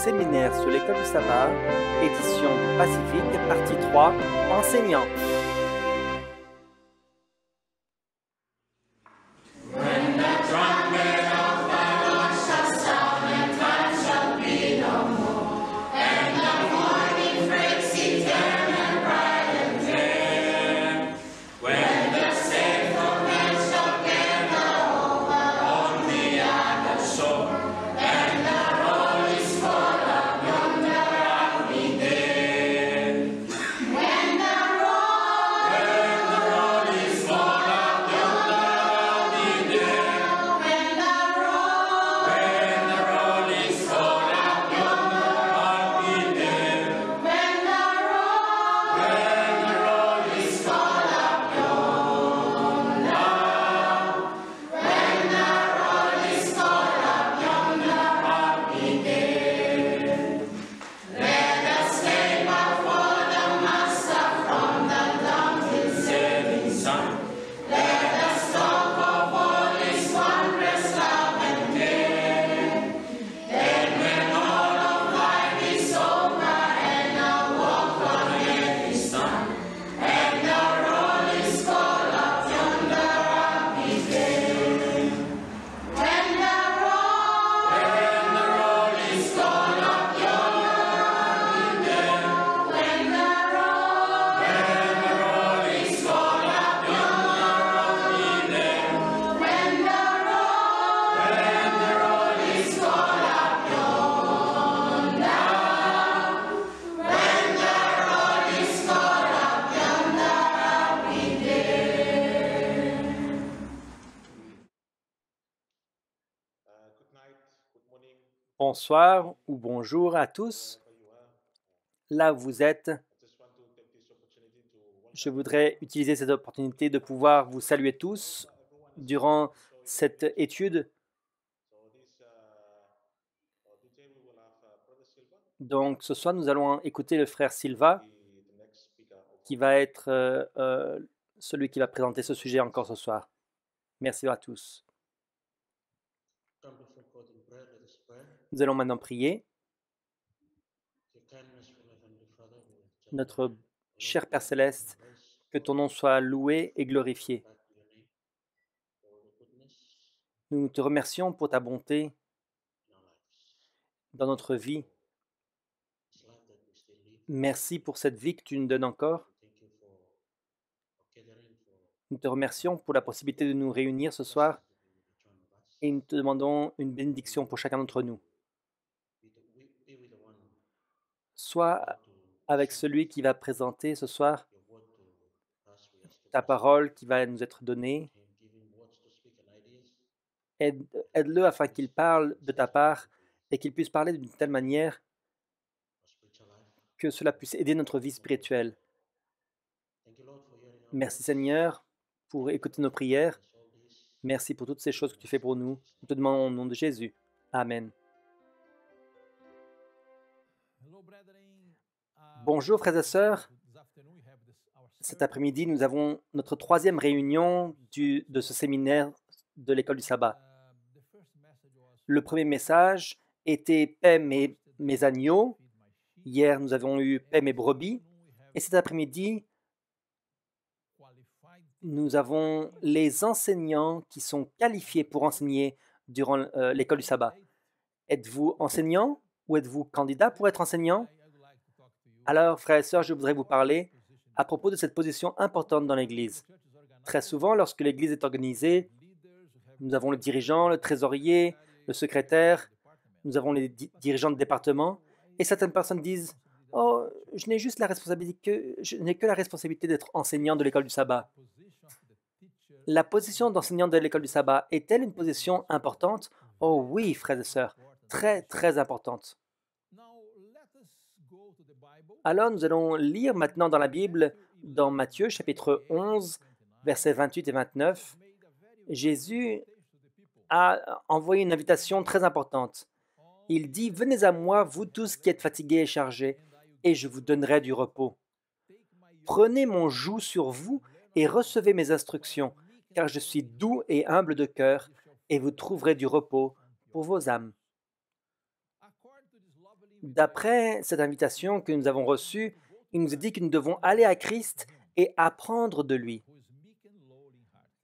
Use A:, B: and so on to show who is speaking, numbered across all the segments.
A: séminaire sur l'école du sabbat, édition Pacifique, partie 3, enseignant. Bonsoir ou bonjour à tous. Là où vous êtes, je voudrais utiliser cette opportunité de pouvoir vous saluer tous durant cette étude. Donc ce soir, nous allons écouter le frère Silva qui va être celui qui va présenter ce sujet encore ce soir. Merci à tous. Nous allons maintenant prier. Notre cher Père Céleste, que ton nom soit loué et glorifié. Nous te remercions pour ta bonté dans notre vie. Merci pour cette vie que tu nous donnes encore. Nous te remercions pour la possibilité de nous réunir ce soir et nous te demandons une bénédiction pour chacun d'entre nous. Sois avec celui qui va présenter ce soir ta parole qui va nous être donnée. Aide-le afin qu'il parle de ta part et qu'il puisse parler d'une telle manière que cela puisse aider notre vie spirituelle. Merci Seigneur pour écouter nos prières. Merci pour toutes ces choses que tu fais pour nous. Nous te demandons au nom de Jésus. Amen. Bonjour frères et sœurs. Cet après-midi, nous avons notre troisième réunion de ce séminaire de l'école du sabbat. Le premier message était « Paix mes agneaux ». Hier, nous avons eu « Paix mes brebis ». Et cet après-midi, nous avons les enseignants qui sont qualifiés pour enseigner durant l'école du sabbat. Êtes-vous enseignant ou êtes-vous candidat pour être enseignant? Alors, frères et sœurs, je voudrais vous parler à propos de cette position importante dans l'Église. Très souvent, lorsque l'Église est organisée, nous avons le dirigeant, le trésorier, le secrétaire, nous avons les dirigeants de département, et certaines personnes disent « Oh, je n'ai que la responsabilité d'être enseignant de l'école du sabbat. » La position d'enseignant de l'école du sabbat est-elle une position importante? Oh oui, frères et sœurs, très, très importante. Alors, nous allons lire maintenant dans la Bible, dans Matthieu, chapitre 11, versets 28 et 29. Jésus a envoyé une invitation très importante. Il dit « Venez à moi, vous tous qui êtes fatigués et chargés, et je vous donnerai du repos. Prenez mon joug sur vous et recevez mes instructions, car je suis doux et humble de cœur, et vous trouverez du repos pour vos âmes. » D'après cette invitation que nous avons reçue, il nous est dit que nous devons aller à Christ et apprendre de lui,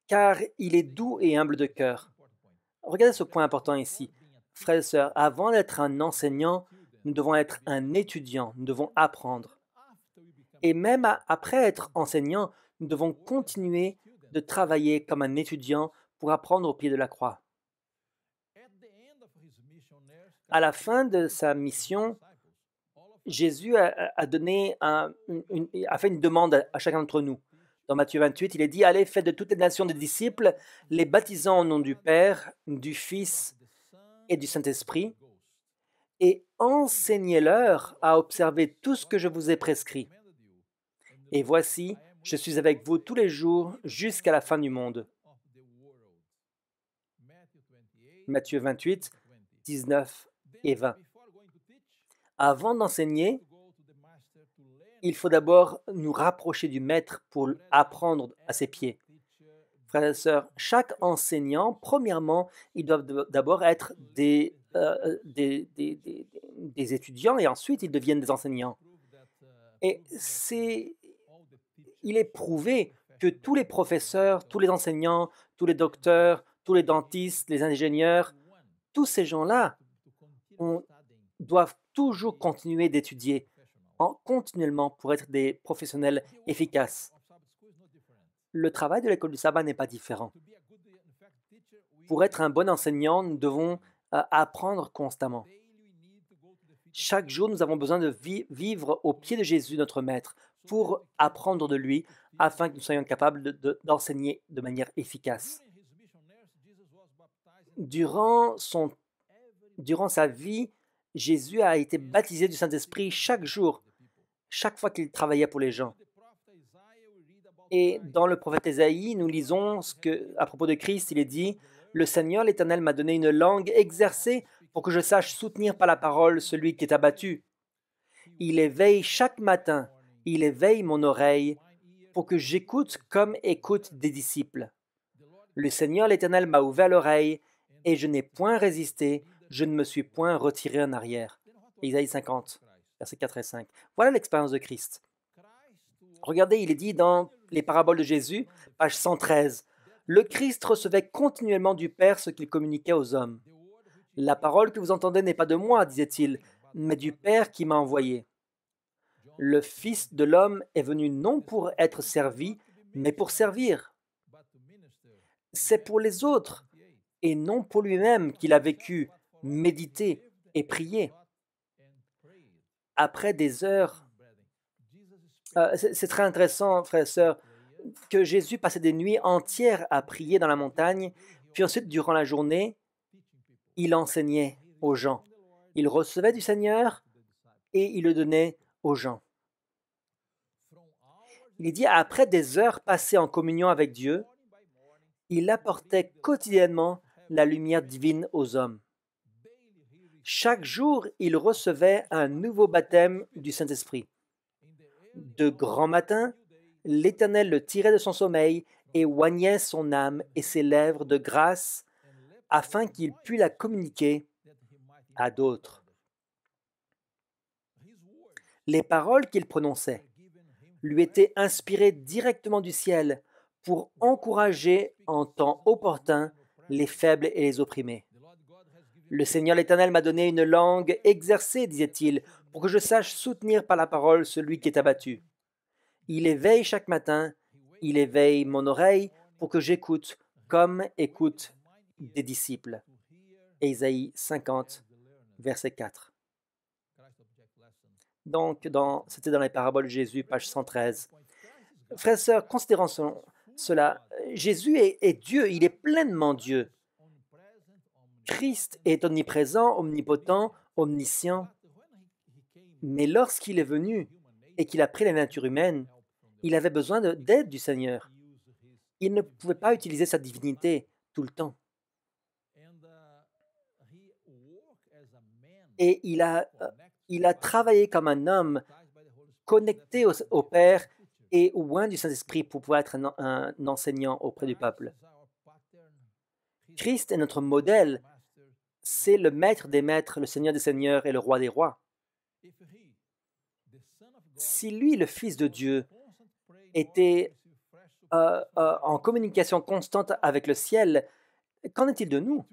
A: car il est doux et humble de cœur. Regardez ce point important ici. Frères et sœurs, avant d'être un enseignant, nous devons être un étudiant, nous devons apprendre. Et même après être enseignant, nous devons continuer de travailler comme un étudiant pour apprendre au pied de la croix. À la fin de sa mission, Jésus a fait une demande à chacun d'entre nous. Dans Matthieu 28, il est dit « Allez, faites de toutes les nations des disciples, les baptisant au nom du Père, du Fils et du Saint-Esprit, et enseignez-leur à observer tout ce que je vous ai prescrit. Et voici, je suis avec vous tous les jours jusqu'à la fin du monde. » Matthieu 28, 19 et 20. Avant d'enseigner, il faut d'abord nous rapprocher du Maître pour apprendre à ses pieds. Frères et sœurs, chaque enseignant, premièrement, ils doivent d'abord être des étudiants et ensuite ils deviennent des enseignants. Et il est prouvé que tous les professeurs, tous les enseignants, tous les docteurs, tous les dentistes, les ingénieurs, tous ces gens-là doivent toujours continuer d'étudier continuellement pour être des professionnels efficaces. Le travail de l'école du sabbat n'est pas différent. Pour être un bon enseignant, nous devons apprendre constamment. Chaque jour, nous avons besoin de vivre au pied de Jésus, notre Maître, pour apprendre de lui, afin que nous soyons capables d'enseigner de manière efficace. Durant sa vie, Jésus a été baptisé du Saint-Esprit chaque jour, chaque fois qu'il travaillait pour les gens. Et dans le prophète Ésaïe, nous lisons à propos de Christ, il est dit « Le Seigneur l'Éternel m'a donné une langue exercée pour que je sache soutenir par la parole celui qui est abattu. Il éveille chaque matin, il éveille mon oreille pour que j'écoute comme écoutent des disciples. Le Seigneur l'Éternel m'a ouvert l'oreille et je n'ai point résisté, je ne me suis point retiré en arrière. » Ésaïe 50, versets 4 et 5. Voilà l'expérience de Christ. Regardez, il est dit dans les paraboles de Jésus, page 113, « Le Christ recevait continuellement du Père ce qu'il communiquait aux hommes. La parole que vous entendez n'est pas de moi, disait-il, mais du Père qui m'a envoyé. Le Fils de l'homme est venu non pour être servi, mais pour servir. C'est pour les autres, et non pour lui-même qu'il a vécu, médité et prié. » Après des heures, c'est très intéressant, frères et sœurs, que Jésus passait des nuits entières à prier dans la montagne, puis ensuite, durant la journée, il enseignait aux gens. Il recevait du Seigneur et il le donnait aux gens. Il est dit, après des heures passées en communion avec Dieu, il apportait quotidiennement la lumière divine aux hommes. Chaque jour, il recevait un nouveau baptême du Saint-Esprit. De grand matin, l'Éternel le tirait de son sommeil et oignait son âme et ses lèvres de grâce afin qu'il pût la communiquer à d'autres. Les paroles qu'il prononçait lui étaient inspirées directement du ciel pour encourager en temps opportun les faibles et les opprimés. Le Seigneur l'Éternel m'a donné une langue exercée, disait-il, pour que je sache soutenir par la parole celui qui est abattu. Il éveille chaque matin, il éveille mon oreille pour que j'écoute comme écoutent des disciples. Ésaïe 50, verset 4. Donc, c'était dans les paraboles de Jésus, page 113. Frères et sœurs, considérons cela. Jésus est Dieu, il est pleinement Dieu. Christ est omniprésent, omnipotent, omniscient. Mais lorsqu'il est venu et qu'il a pris la nature humaine, il avait besoin d'aide du Seigneur. Il ne pouvait pas utiliser sa divinité tout le temps. Et il a travaillé comme un homme connecté au Père et au loin du Saint-Esprit pour pouvoir être un enseignant auprès du peuple. Christ est notre modèle. C'est le maître des maîtres, le Seigneur des seigneurs et le roi des rois. Si lui, le Fils de Dieu, était en communication constante avec le ciel, qu'en est-il de nous?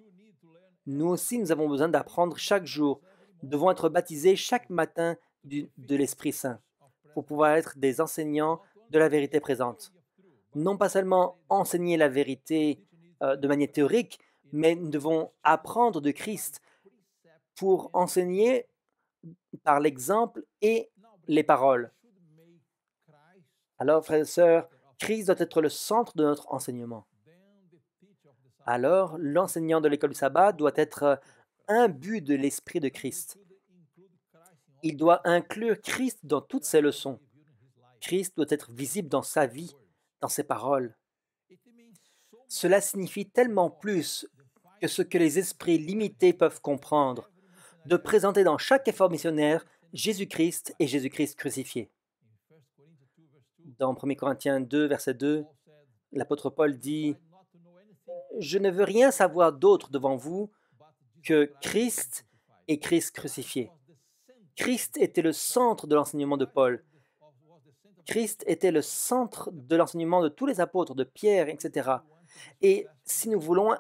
A: Nous aussi, nous avons besoin d'apprendre chaque jour. Nous devons être baptisés chaque matin de l'Esprit Saint pour pouvoir être des enseignants de la vérité présente. Non pas seulement enseigner la vérité de manière théorique, mais nous devons apprendre de Christ pour enseigner par l'exemple et les paroles. Alors, frères et sœurs, Christ doit être le centre de notre enseignement. Alors, l'enseignant de l'école du sabbat doit être imbu de l'esprit de Christ. Il doit inclure Christ dans toutes ses leçons. Christ doit être visible dans sa vie, dans ses paroles. Cela signifie tellement plus que ce que les esprits limités peuvent comprendre, de présenter dans chaque effort missionnaire Jésus-Christ et Jésus-Christ crucifié. Dans 1 Corinthiens 2, verset 2, l'apôtre Paul dit « Je ne veux rien savoir d'autre devant vous que Christ et Christ crucifié. » Christ était le centre de l'enseignement de Paul. Christ était le centre de l'enseignement de tous les apôtres, de Pierre, etc. Et si nous voulons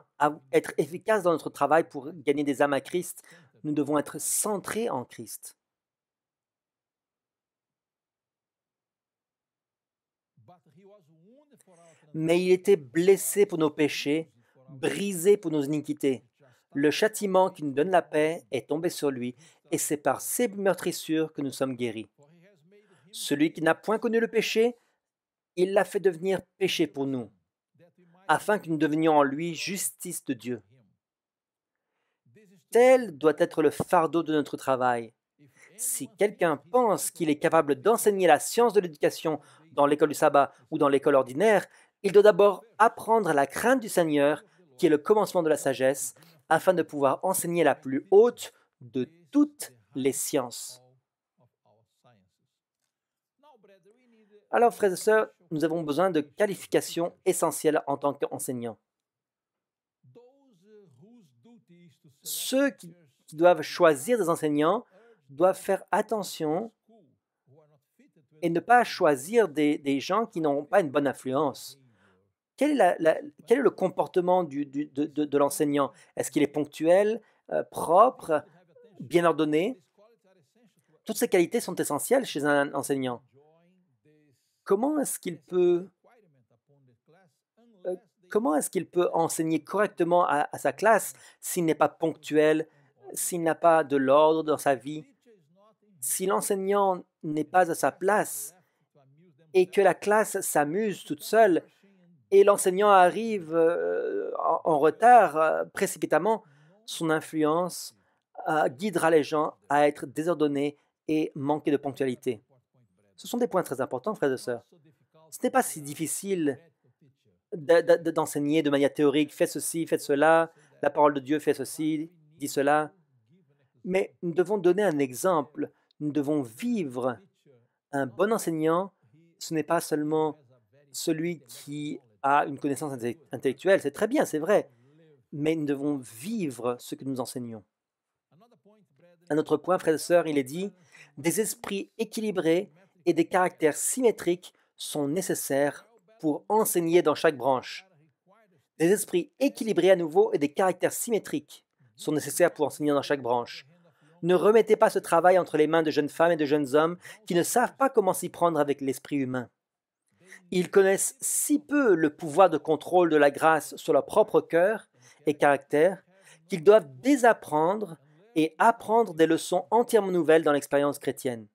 A: être efficaces dans notre travail pour gagner des âmes à Christ, nous devons être centrés en Christ. Mais il était blessé pour nos péchés, brisé pour nos iniquités. Le châtiment qui nous donne la paix est tombé sur lui, et c'est par ses meurtrissures que nous sommes guéris. Celui qui n'a point connu le péché, il l'a fait devenir péché pour nous, afin que nous devenions en lui justice de Dieu. Tel doit être le fardeau de notre travail. Si quelqu'un pense qu'il est capable d'enseigner la science de l'éducation dans l'école du sabbat ou dans l'école ordinaire, il doit d'abord apprendre la crainte du Seigneur, qui est le commencement de la sagesse, afin de pouvoir enseigner la plus haute de toutes les sciences. Alors, frères et sœurs, nous avons besoin de qualifications essentielles en tant qu'enseignants. Ceux qui doivent choisir des enseignants doivent faire attention et ne pas choisir des gens qui n'ont pas une bonne influence. Quel est le comportement de l'enseignant? Est-ce qu'il est ponctuel, propre, bien ordonné? Toutes ces qualités sont essentielles chez un enseignant. Comment est-ce qu'il peut enseigner correctement à sa classe s'il n'est pas ponctuel, s'il n'a pas de l'ordre dans sa vie? Si l'enseignant n'est pas à sa place et que la classe s'amuse toute seule et l'enseignant arrive en retard précipitamment, son influence guidera les gens à être désordonnés et manquer de ponctualité. Ce sont des points très importants, frères et sœurs. Ce n'est pas si difficile d'enseigner de manière théorique, fais ceci, fais cela, la parole de Dieu fait ceci, dit cela. Mais nous devons donner un exemple, nous devons vivre. Un bon enseignant, ce n'est pas seulement celui qui a une connaissance intellectuelle, c'est très bien, c'est vrai, mais nous devons vivre ce que nous enseignons. Un autre point, frères et sœurs, il est dit, des esprits équilibrés et des caractères symétriques sont nécessaires pour enseigner dans chaque branche. Des esprits équilibrés à nouveau et des caractères symétriques sont nécessaires pour enseigner dans chaque branche. Ne remettez pas ce travail entre les mains de jeunes femmes et de jeunes hommes qui ne savent pas comment s'y prendre avec l'esprit humain. Ils connaissent si peu le pouvoir de contrôle de la grâce sur leur propre cœur et caractère qu'ils doivent désapprendre et apprendre des leçons entièrement nouvelles dans l'expérience chrétienne.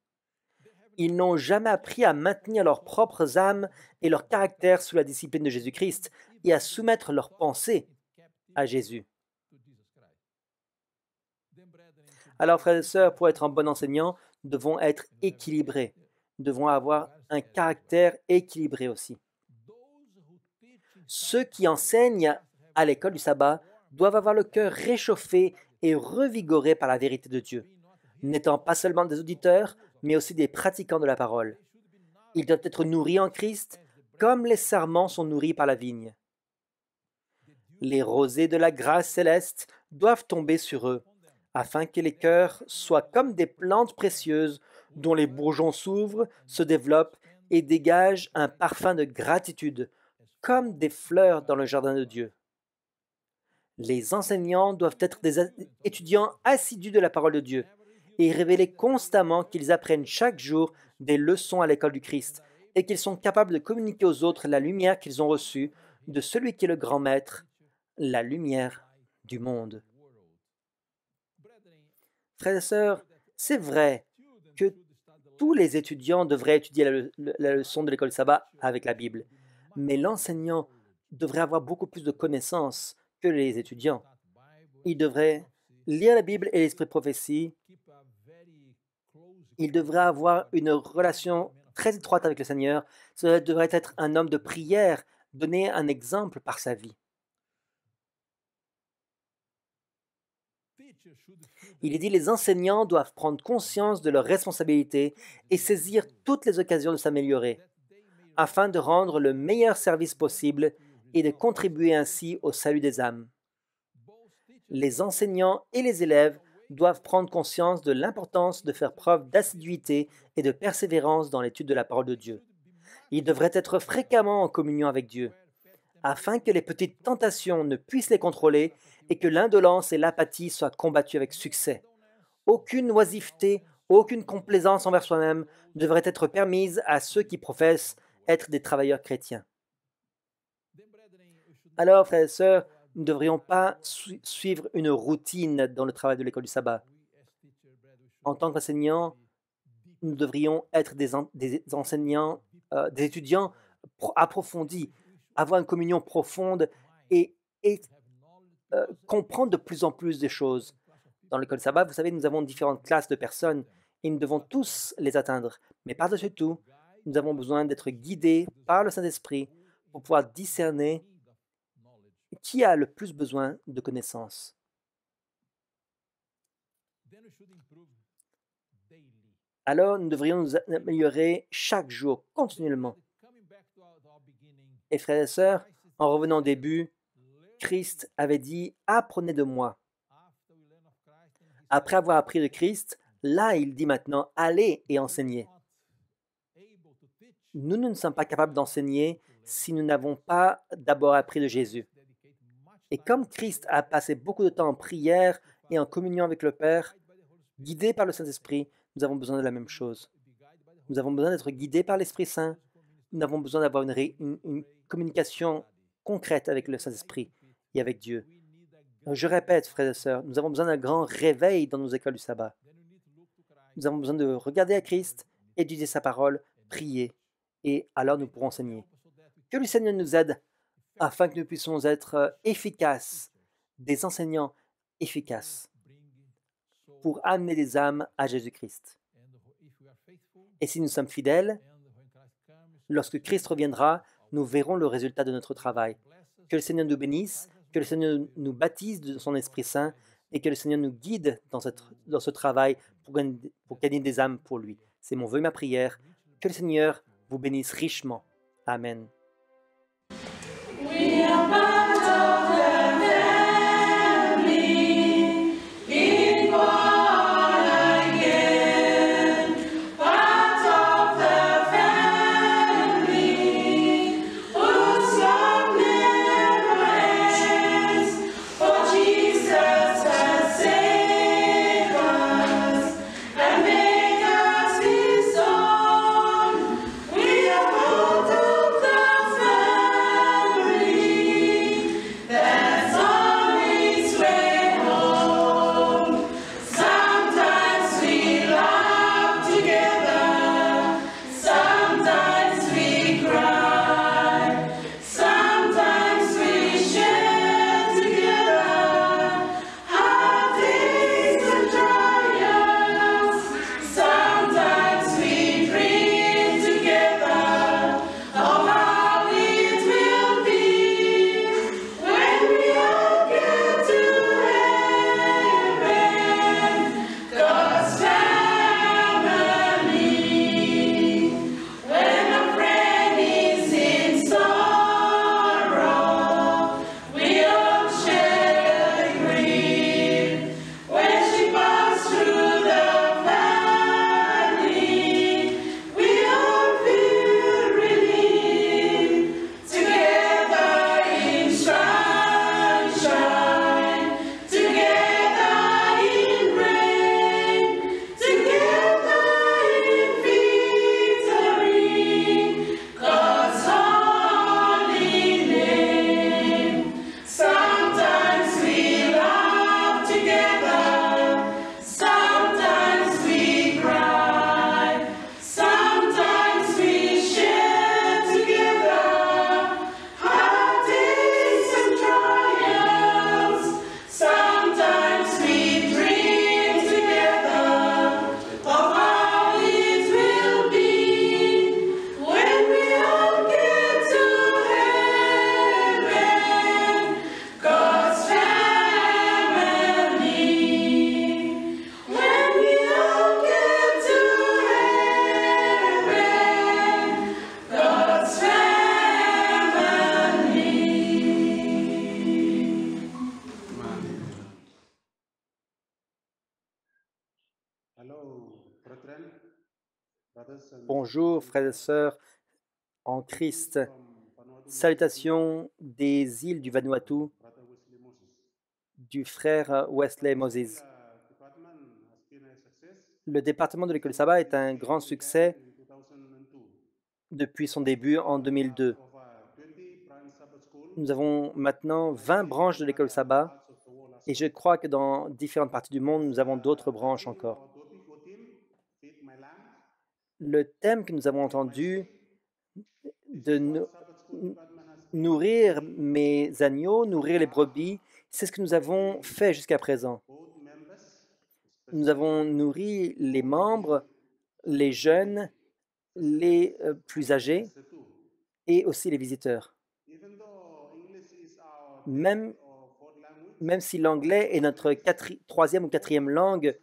A: Ils n'ont jamais appris à maintenir leurs propres âmes et leur caractère sous la discipline de Jésus-Christ et à soumettre leurs pensées à Jésus. Alors, frères et sœurs, pour être un bon enseignant, nous devons être équilibrés. Nous devons avoir un caractère équilibré aussi. Ceux qui enseignent à l'école du sabbat doivent avoir le cœur réchauffé et revigoré par la vérité de Dieu, n'étant pas seulement des auditeurs, mais aussi des pratiquants de la parole. Ils doivent être nourris en Christ, comme les sarments sont nourris par la vigne. Les rosées de la grâce céleste doivent tomber sur eux, afin que les cœurs soient comme des plantes précieuses dont les bourgeons s'ouvrent, se développent et dégagent un parfum de gratitude, comme des fleurs dans le jardin de Dieu. Les enseignants doivent être des étudiants assidus de la parole de Dieu et révéler constamment qu'ils apprennent chaque jour des leçons à l'école du Christ et qu'ils sont capables de communiquer aux autres la lumière qu'ils ont reçue de celui qui est le grand maître, la lumière du monde. Frères et sœurs, c'est vrai que tous les étudiants devraient étudier la leçon de l'école sabbat avec la Bible, mais l'enseignant devrait avoir beaucoup plus de connaissances que les étudiants. Il devrait lire la Bible et l'esprit de prophétie. Il devrait avoir une relation très étroite avec le Seigneur. Cela devrait être un homme de prière, donner un exemple par sa vie. Il est dit, les enseignants doivent prendre conscience de leurs responsabilités et saisir toutes les occasions de s'améliorer, afin de rendre le meilleur service possible et de contribuer ainsi au salut des âmes. Les enseignants et les élèves doivent prendre conscience de l'importance de faire preuve d'assiduité et de persévérance dans l'étude de la parole de Dieu. Ils devraient être fréquemment en communion avec Dieu, afin que les petites tentations ne puissent les contrôler et que l'indolence et l'apathie soient combattues avec succès. Aucune oisiveté, aucune complaisance envers soi-même ne devrait être permise à ceux qui professent être des travailleurs chrétiens. Alors, frères et sœurs, nous ne devrions pas suivre une routine dans le travail de l'école du sabbat. En tant qu'enseignants, nous devrions être des enseignants, des étudiants approfondis, avoir une communion profonde et comprendre de plus en plus des choses. Dans l'école sabbat, vous savez, nous avons différentes classes de personnes et nous devons tous les atteindre. Mais par-dessus tout, nous avons besoin d'être guidés par le Saint-Esprit pour pouvoir discerner qui a le plus besoin de connaissances. Alors, nous devrions nous améliorer chaque jour, continuellement. Et frères et sœurs, en revenant au début, Christ avait dit « Apprenez de moi ». Après avoir appris de Christ, là, il dit maintenant « Allez et enseignez ». Nous ne sommes pas capables d'enseigner si nous n'avons pas d'abord appris de Jésus. Et comme Christ a passé beaucoup de temps en prière et en communion avec le Père, guidé par le Saint-Esprit, nous avons besoin de la même chose. Nous avons besoin d'être guidés par l'Esprit Saint. Nous avons besoin d'avoir une communication concrète avec le Saint-Esprit et avec Dieu. Je répète, frères et sœurs, nous avons besoin d'un grand réveil dans nos écoles du sabbat. Nous avons besoin de regarder à Christ, étudier sa parole, prier, et alors nous pourrons enseigner. Que le Seigneur nous aide afin que nous puissions être efficaces, des enseignants efficaces, pour amener des âmes à Jésus-Christ. Et si nous sommes fidèles, lorsque Christ reviendra, nous verrons le résultat de notre travail. Que le Seigneur nous bénisse, que le Seigneur nous baptise de son Esprit Saint et que le Seigneur nous guide dans ce travail pour gagner des âmes pour lui. C'est mon vœu et ma prière. Que le Seigneur vous bénisse richement. Amen.
B: We are
A: Bonjour, frères et sœurs en Christ. Salutations des îles du Vanuatu, du frère Wesley Moses. Le département de l'école Saba est un grand succès depuis son début en 2002. Nous avons maintenant 20 branches de l'école Saba et je crois que dans différentes parties du monde, nous avons d'autres branches encore. Le thème que nous avons entendu de nourrir mes agneaux, nourrir les brebis, c'est ce que nous avons fait jusqu'à présent. Nous avons nourri les membres, les jeunes, les plus âgés et aussi les visiteurs. Même si l'anglais est notre troisième ou quatrième langue,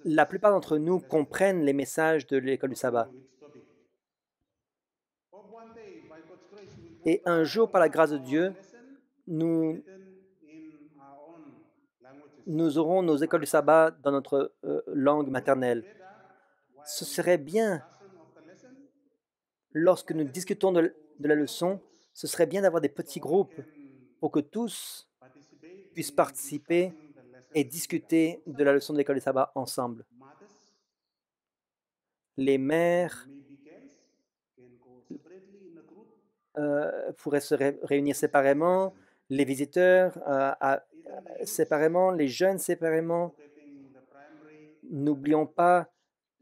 A: la plupart d'entre nous comprennent les messages de l'école du sabbat. Et un jour, par la grâce de Dieu, nous aurons nos écoles du sabbat dans notre langue maternelle. Ce serait bien, lorsque nous discutons de la leçon, ce serait bien d'avoir des petits groupes pour que tous puissent participer et discuter de la leçon de l'école du sabbat ensemble. Les mères pourraient se réunir séparément, les visiteurs séparément, les jeunes séparément. N'oublions pas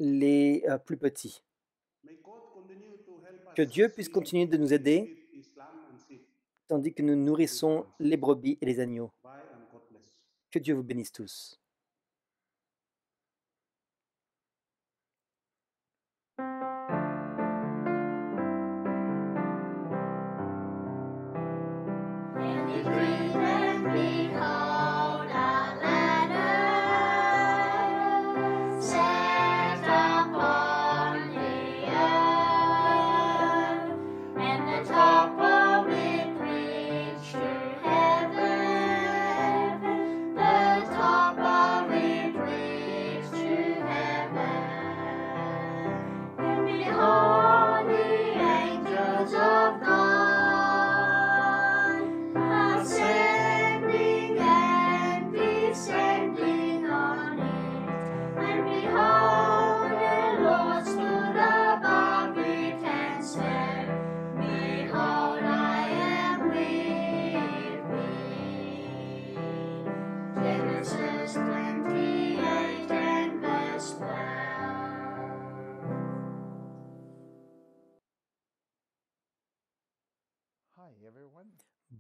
A: les plus petits. Que Dieu puisse continuer de nous aider tandis que nous nourrissons les brebis et les agneaux. Que Dieu vous bénisse tous.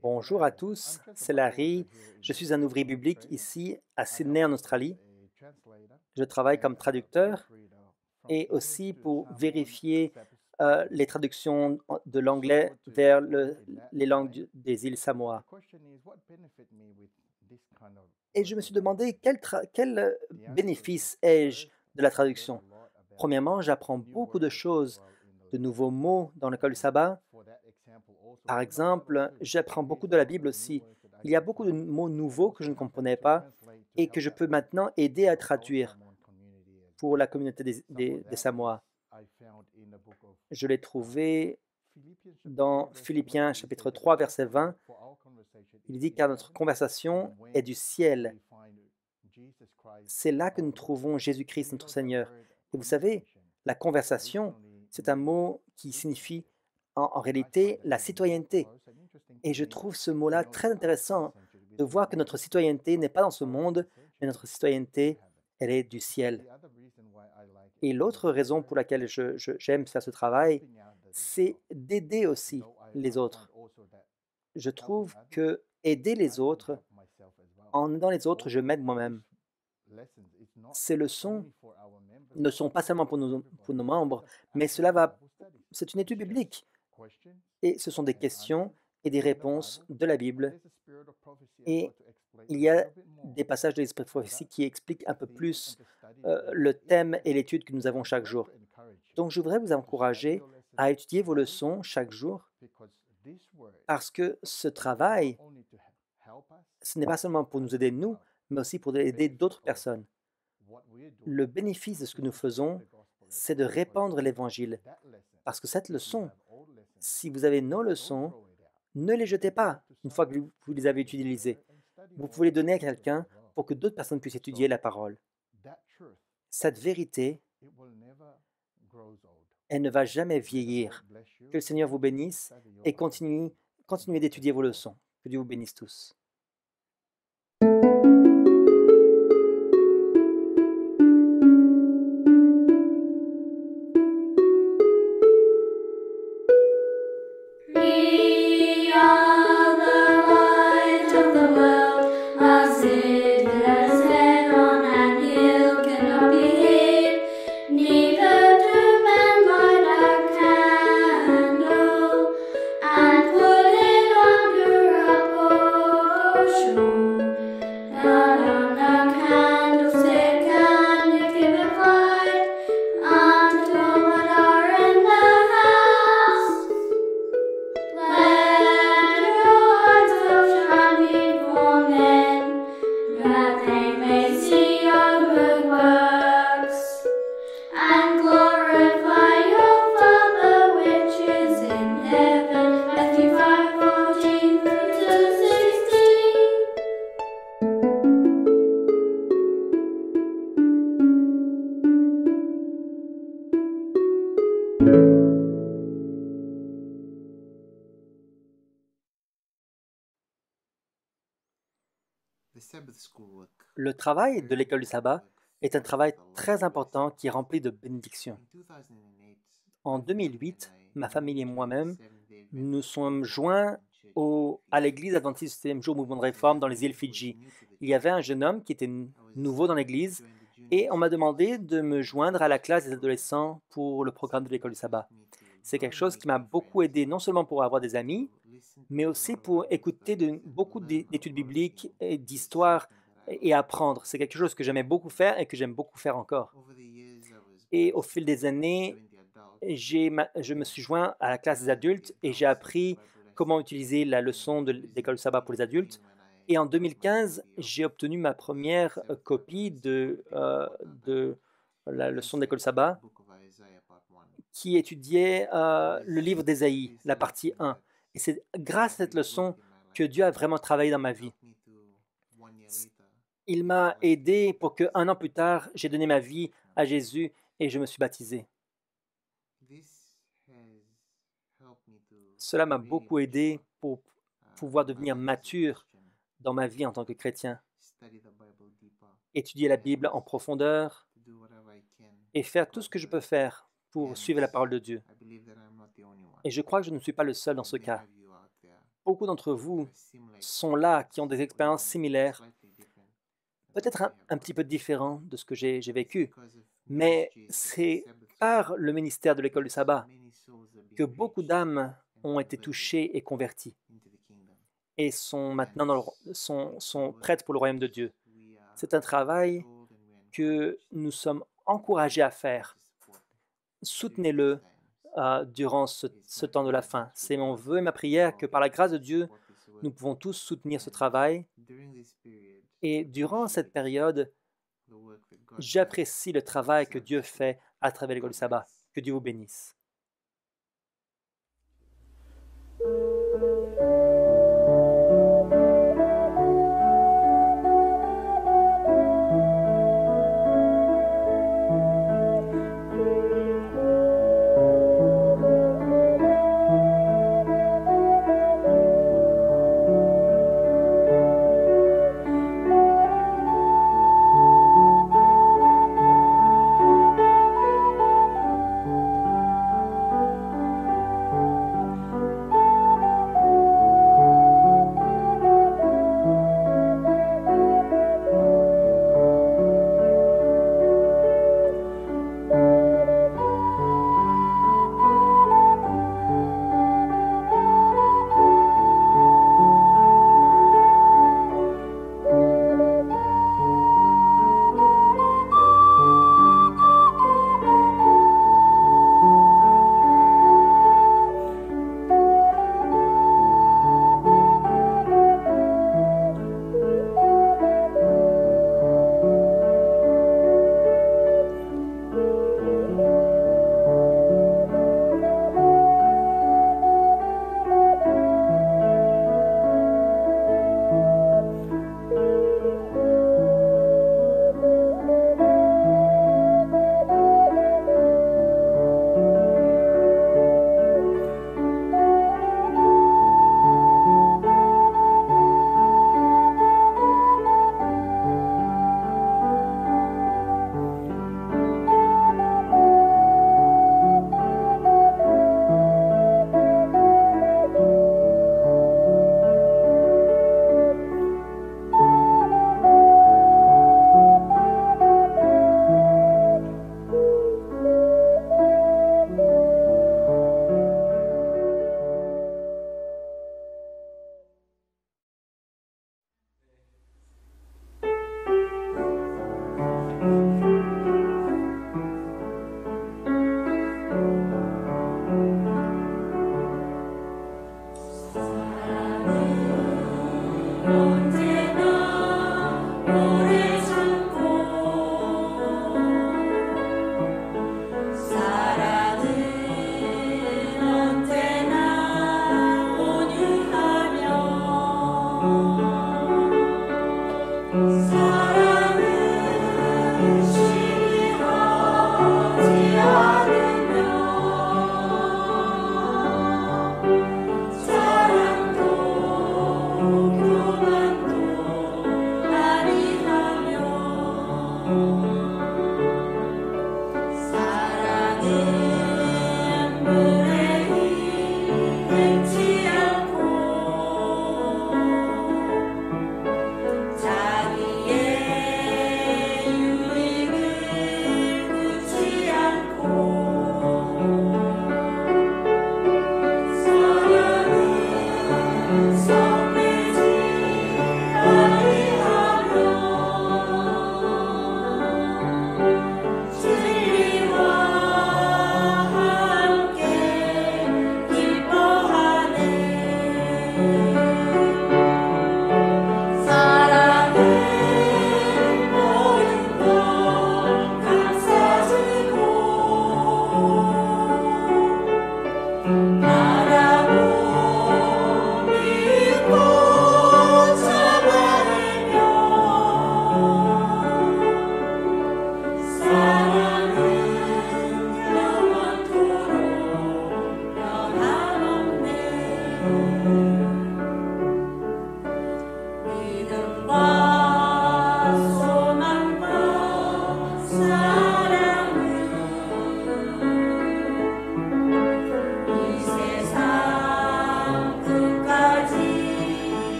A: Bonjour à tous, c'est Larry. Je suis un ouvrier biblique ici à Sydney en Australie. Je travaille comme traducteur et aussi pour vérifier les traductions de l'anglais vers les langues des îles Samoa. Et je me suis demandé quel bénéfice ai-je de la traduction. Premièrement, j'apprends beaucoup de choses, de nouveaux mots dans l'école du sabbat. Par exemple, j'apprends beaucoup de la Bible aussi. Il y a beaucoup de mots nouveaux que je ne comprenais pas et que je peux maintenant aider à traduire pour la communauté des Samoa. Je l'ai trouvé dans Philippiens chapitre 3, verset 20. Il dit car notre conversation est du ciel. C'est là que nous trouvons Jésus-Christ, notre Seigneur. Et vous savez, la conversation, c'est un mot qui signifie en réalité la citoyenneté. Et je trouve ce mot-là très intéressant de voir que notre citoyenneté n'est pas dans ce monde, mais notre citoyenneté, elle est du ciel. Et l'autre raison pour laquelle j'aime faire ce travail, c'est d'aider aussi les autres. Je trouve que aider les autres, en aidant les autres, je m'aide moi-même. Ces leçons ne sont pas seulement pour nos membres, mais c'est une étude biblique. Et ce sont des questions et des réponses de la Bible. Et il y a des passages de l'Esprit de prophétie qui expliquent un peu plus le thème et l'étude que nous avons chaque jour. Donc, je voudrais vous encourager à étudier vos leçons chaque jour parce que ce travail, ce n'est pas seulement pour nous aider nous, mais aussi pour aider d'autres personnes. Le bénéfice de ce que nous faisons, c'est de répandre l'Évangile. Parce que cette leçon, si vous avez nos leçons, ne les jetez pas une fois que vous les avez utilisées. Vous pouvez les donner à quelqu'un pour que d'autres personnes puissent étudier la parole. Cette vérité, elle ne va jamais vieillir. Que le Seigneur vous bénisse et continuez d'étudier vos leçons. Que Dieu vous bénisse tous. Le travail de l'école du sabbat est un travail très important qui est rempli de bénédictions. En 2008, ma famille et moi-même nous sommes joints à l'église adventiste du 7e jour mouvement de réforme dans les îles Fidji. Il y avait un jeune homme qui était nouveau dans l'église et on m'a demandé de me joindre à la classe des adolescents pour le programme de l'école du sabbat. C'est quelque chose qui m'a beaucoup aidé, non seulement pour avoir des amis, mais aussi pour écouter beaucoup d'études bibliques et d'histoire et apprendre. C'est quelque chose que j'aimais beaucoup faire et que j'aime beaucoup faire encore. Et au fil des années, je me suis joint à la classe des adultes et j'ai appris comment utiliser la leçon de l'école du sabbat pour les adultes. Et en 2015, j'ai obtenu ma première copie de la leçon de l'école du sabbat qui étudiait le livre d'Ésaïe, la partie 1. Et c'est grâce à cette leçon que Dieu a vraiment travaillé dans ma vie. Il m'a aidé pour que 1 an plus tard, j'ai donné ma vie à Jésus et je me suis baptisé. Cela m'a beaucoup aidé pour pouvoir devenir mature dans ma vie en tant que chrétien, étudier la Bible en profondeur et faire tout ce que je peux faire pour suivre la parole de Dieu. Et je crois que je ne suis pas le seul dans ce cas. Beaucoup d'entre vous sont là, qui ont des expériences similaires, peut-être un petit peu différentes de ce que j'ai vécu, mais c'est par le ministère de l'école du sabbat que beaucoup d'âmes ont été touchées et converties et sont maintenant sont prêtes pour le royaume de Dieu. C'est un travail que nous sommes encouragés à faire. Soutenez-le durant ce temps de la fin. C'est mon vœu et ma prière que par la grâce de Dieu, nous pouvons tous soutenir ce travail. Et durant cette période, j'apprécie le travail que Dieu fait à travers l'école du sabbat. Que Dieu vous bénisse.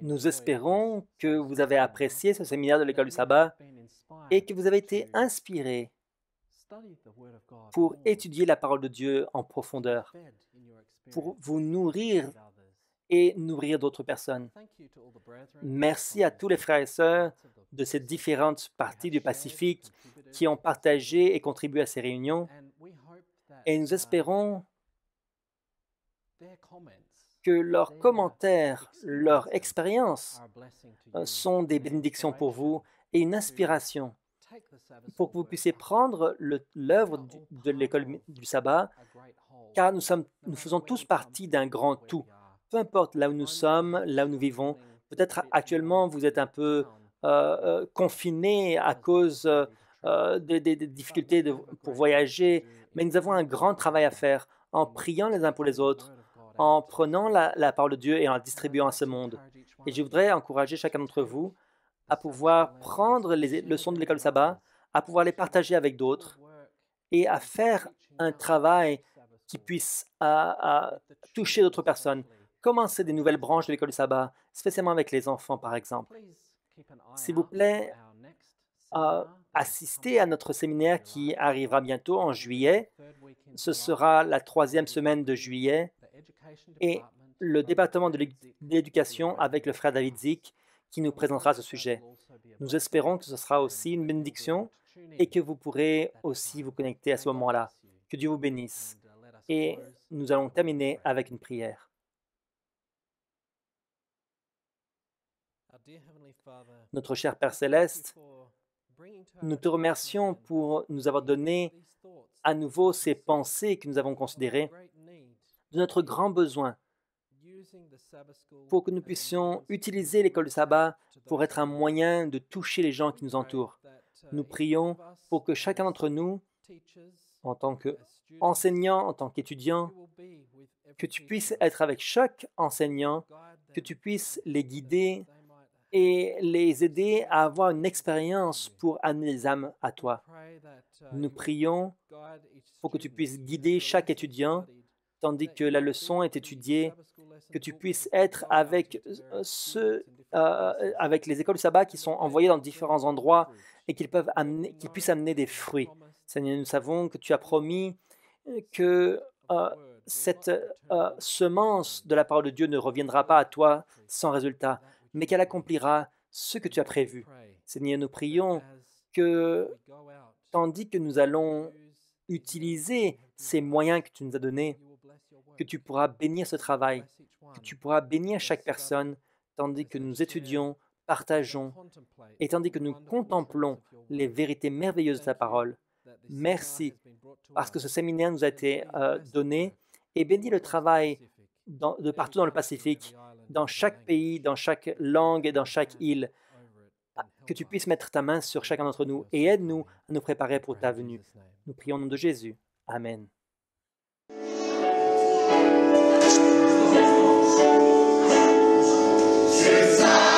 A: Nous espérons que vous avez apprécié ce séminaire de l'école du sabbat et que vous avez été inspiré pour étudier la parole de Dieu en profondeur, pour vous nourrir et nourrir d'autres personnes. Merci à tous les frères et sœurs de ces différentes parties du Pacifique qui ont partagé et contribué à ces réunions. Et nous espérons que leurs commentaires, leurs expériences sont des bénédictions pour vous et une inspiration pour que vous puissiez prendre l'œuvre de l'école du sabbat, car nous faisons tous partie d'un grand tout. Peu importe là où nous sommes, là où nous vivons, peut-être actuellement vous êtes un peu confinés à cause des difficultés pour voyager, mais nous avons un grand travail à faire en priant les uns pour les autres, en prenant la parole de Dieu et en la distribuant à ce monde. Et je voudrais encourager chacun d'entre vous à pouvoir prendre les leçons de l'école sabbat, à pouvoir les partager avec d'autres et à faire un travail qui puisse toucher d'autres personnes. Commencez des nouvelles branches de l'école du sabbat, spécialement avec les enfants, par exemple. S'il vous plaît, assistez à notre séminaire qui arrivera bientôt en juillet. Ce sera la 3e semaine de juillet. Et le département de l'éducation avec le frère David Zick qui nous présentera ce sujet. Nous espérons que ce sera aussi une bénédiction et que vous pourrez aussi vous connecter à ce moment-là. Que Dieu vous bénisse. Et nous allons terminer avec une prière. Notre cher Père Céleste, nous te remercions pour nous avoir donné à nouveau ces pensées que nous avons considérées de notre grand besoin pour que nous puissions utiliser l'école du sabbat pour être un moyen de toucher les gens qui nous entourent. Nous prions pour que chacun d'entre nous, en tant qu'enseignant, en tant qu'étudiant, que tu puisses être avec chaque enseignant, que tu puisses les guider et les aider à avoir une expérience pour amener les âmes à toi. Nous prions pour que tu puisses guider chaque étudiant tandis que la leçon est étudiée, que tu puisses être avec avec les écoles du sabbat qui sont envoyées dans différents endroits et qu'ils puissent amener des fruits. Seigneur, nous savons que tu as promis que cette semence de la parole de Dieu ne reviendra pas à toi sans résultat, mais qu'elle accomplira ce que tu as prévu. Seigneur, nous prions que, tandis que nous allons utiliser ces moyens que tu nous as donnés, que tu pourras bénir ce travail, que tu pourras bénir chaque personne, tandis que nous étudions, partageons, et tandis que nous contemplons les vérités merveilleuses de ta parole. Merci, parce que ce séminaire nous a été donné, et bénis le travail de partout dans le Pacifique, dans chaque pays, dans chaque langue et dans chaque île, que tu puisses mettre ta main sur chacun d'entre nous et aide-nous à nous préparer pour ta venue. Nous prions au nom de Jésus. Amen. Jesus.